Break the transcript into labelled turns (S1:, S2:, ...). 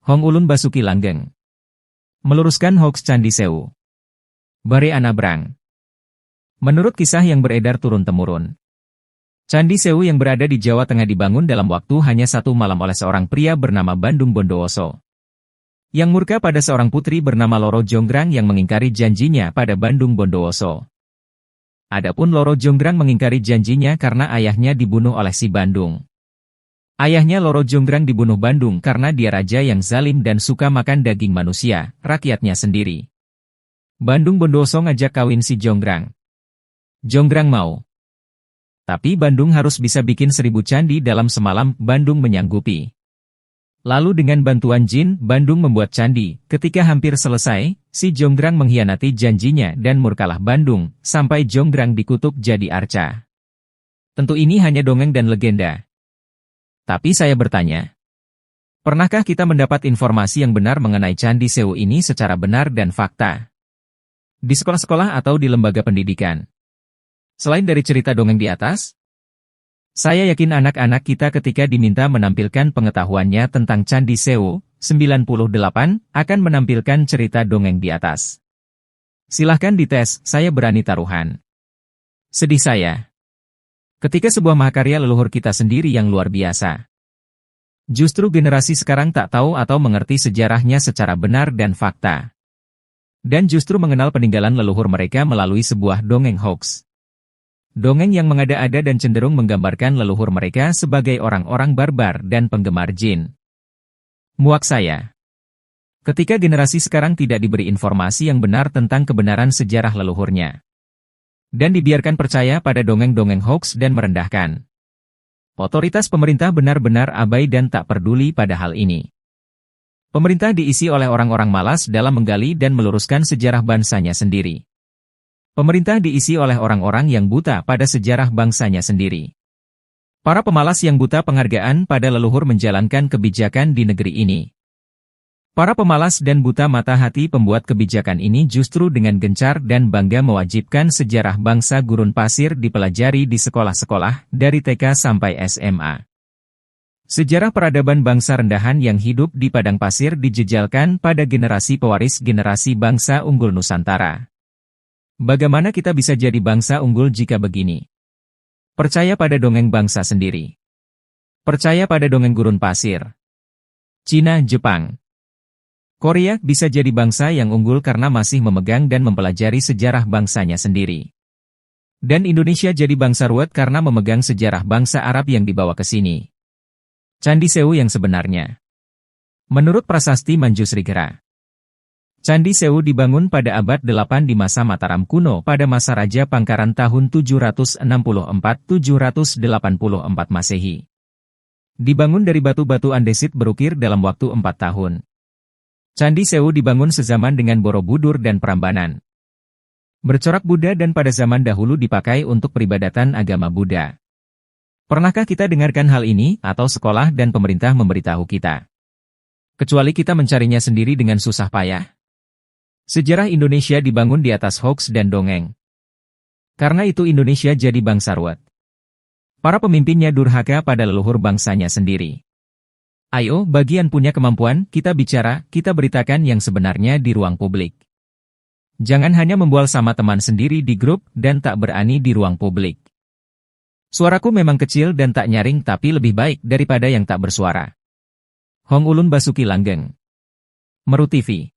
S1: Hong Ulun Basuki Langgeng meluruskan hoaks Candi Sewu. Bare Anabrang. Menurut kisah yang beredar turun-temurun, Candi Sewu yang berada di Jawa Tengah dibangun dalam waktu hanya 1 malam oleh seorang pria bernama Bandung Bondowoso, yang murka pada seorang putri bernama Loro Jonggrang yang mengingkari janjinya pada Bandung Bondowoso. Adapun Loro Jonggrang mengingkari janjinya karena ayahnya dibunuh oleh si Bandung. Ayahnya Loro Jonggrang dibunuh Bandung karena dia raja yang zalim dan suka makan daging manusia, rakyatnya sendiri. Bandung Bondowoso ngajak kawin si Jonggrang. Jonggrang mau. Tapi Bandung harus bisa bikin 1000 candi dalam semalam, Bandung menyanggupi. Lalu dengan bantuan jin, Bandung membuat candi. Ketika hampir selesai, si Jonggrang mengkhianati janjinya dan murkalah Bandung, sampai Jonggrang dikutuk jadi arca. Tentu ini hanya dongeng dan legenda. Tapi saya bertanya, pernahkah kita mendapat informasi yang benar mengenai Candi Sewu ini secara benar dan fakta? Di sekolah-sekolah atau di lembaga pendidikan? Selain dari cerita dongeng di atas, saya yakin anak-anak kita ketika diminta menampilkan pengetahuannya tentang Candi Sewu, 98 akan menampilkan cerita dongeng di atas. Silahkan dites, saya berani taruhan. Sedih saya ketika sebuah mahakarya leluhur kita sendiri yang luar biasa, justru generasi sekarang tak tahu atau mengerti sejarahnya secara benar dan fakta. Dan justru mengenal peninggalan leluhur mereka melalui sebuah dongeng hoax. Dongeng yang mengada-ada dan cenderung menggambarkan leluhur mereka sebagai orang-orang barbar dan penggemar jin. Muak saya ketika generasi sekarang tidak diberi informasi yang benar tentang kebenaran sejarah leluhurnya, dan dibiarkan percaya pada dongeng-dongeng hoax dan merendahkan. Otoritas pemerintah benar-benar abai dan tak peduli pada hal ini. Pemerintah diisi oleh orang-orang malas dalam menggali dan meluruskan sejarah bangsanya sendiri. Pemerintah diisi oleh orang-orang yang buta pada sejarah bangsanya sendiri. Para pemalas yang buta penghargaan pada leluhur menjalankan kebijakan di negeri ini. Para pemalas dan buta mata hati pembuat kebijakan ini justru dengan gencar dan bangga mewajibkan sejarah bangsa gurun pasir dipelajari di sekolah-sekolah dari TK sampai SMA. Sejarah peradaban bangsa rendahan yang hidup di padang pasir dijejalkan pada generasi pewaris generasi bangsa unggul Nusantara. Bagaimana kita bisa jadi bangsa unggul jika begini? Percaya pada dongeng bangsa sendiri. Percaya pada dongeng gurun pasir. Cina, Jepang, Korea bisa jadi bangsa yang unggul karena masih memegang dan mempelajari sejarah bangsanya sendiri. Dan Indonesia jadi bangsa ruwet karena memegang sejarah bangsa Arab yang dibawa ke sini. Candi Sewu yang sebenarnya. Menurut prasasti Manjusrigara, Candi Sewu dibangun pada abad 8 di masa Mataram kuno pada masa Raja Pangkaran tahun 764-784 Masehi. Dibangun dari batu-batu andesit berukir dalam waktu 4 tahun. Candi Sewu dibangun sezaman dengan Borobudur dan Prambanan. Bercorak Buddha dan pada zaman dahulu dipakai untuk peribadatan agama Buddha. Pernahkah kita dengarkan hal ini atau sekolah dan pemerintah memberitahu kita? Kecuali kita mencarinya sendiri dengan susah payah. Sejarah Indonesia dibangun di atas hoax dan dongeng. Karena itu Indonesia jadi bangsa ruwet. Para pemimpinnya durhaka pada leluhur bangsanya sendiri. Ayo, bagi yang punya kemampuan, kita bicara, kita beritakan yang sebenarnya di ruang publik. Jangan hanya membual sama teman sendiri di grup dan tak berani di ruang publik. Suaraku memang kecil dan tak nyaring tapi lebih baik daripada yang tak bersuara. Hong Ulun Basuki Langgeng, Meru TV.